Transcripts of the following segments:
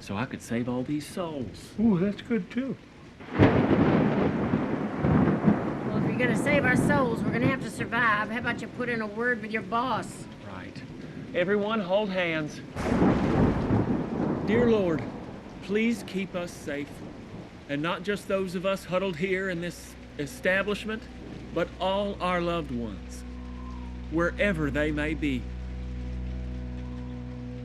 so I could save all these souls. Ooh, that's good too. Well, if you're gonna save our souls, we're gonna have to survive. How about you put in a word with your boss? Right. Everyone hold hands. Dear Lord, please keep us safe. And not just those of us huddled here in this establishment, but all our loved ones, wherever they may be.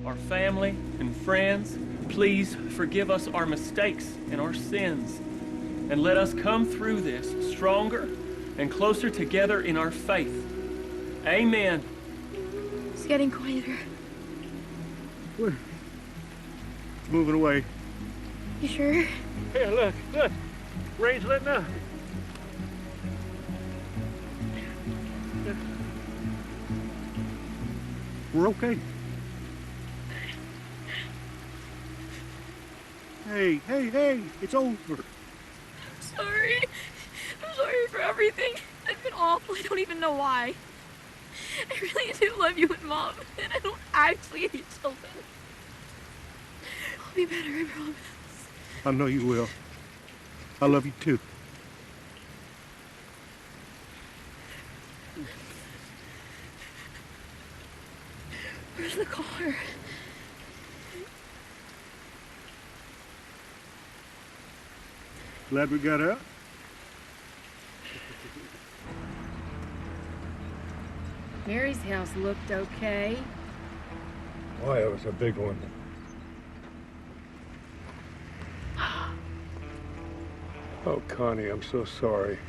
Our family and friends, please forgive us our mistakes and our sins, and let us come through this stronger and closer together in our faith. Amen. It's getting quieter. What? It's moving away. You sure? Hey, look. Rain's letting up. We're okay. Hey, it's over. I'm sorry. I'm sorry for everything. I've been awful. I don't even know why. I really do love you and Mom, and I don't actually hate Sheldon. I'll be better, I promise. I know you will. I love you too. Where's the car? Glad we got out. Mary's house looked okay. Boy, it was a big one. Oh, Connie, I'm so sorry.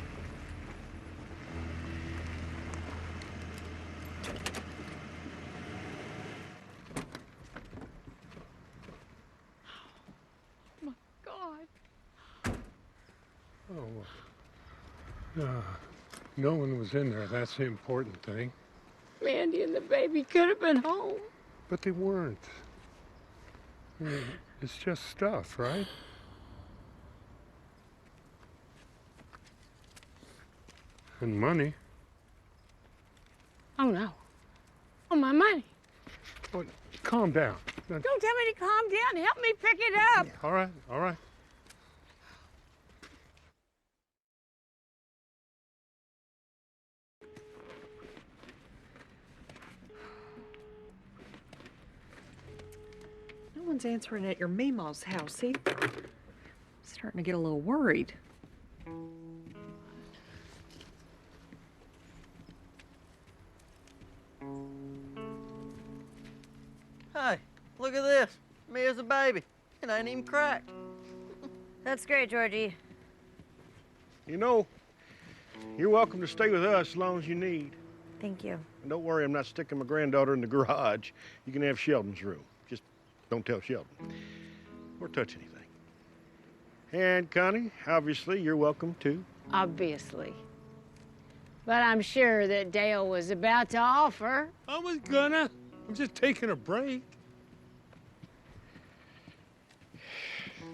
Oh, my God. No one was in there. That's the important thing. Mandy and the baby could have been home. But they weren't. It's just stuff, right? And money. Oh, no. Oh, my money. Oh, calm down. Don't tell me to calm down. Help me pick it up. All right. No one's answering at your Meemaw's house either. I'm starting to get a little worried. Hey, look at this. Me as a baby. It ain't even cracked. That's great, Georgie. You know, you're welcome to stay with us as long as you need. Thank you. And don't worry, I'm not sticking my granddaughter in the garage. You can have Sheldon's room. Just don't tell Sheldon. Or touch anything. And Connie, obviously, you're welcome too. Obviously. But I'm sure that Dale was about to offer. I was gonna. I'm just taking a break.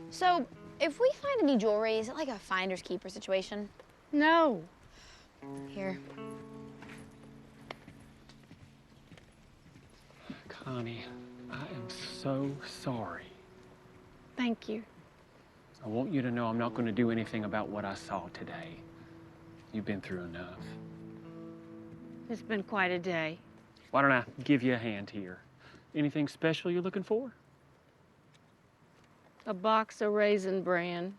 So, if we find any jewelry, is it like a finder's keeper situation? No. Here. Connie, I am so sorry. Thank you. I want you to know I'm not going to do anything about what I saw today. You've been through enough. It's been quite a day. Why don't I give you a hand here? Anything special you're looking for? A box of Raisin Bran.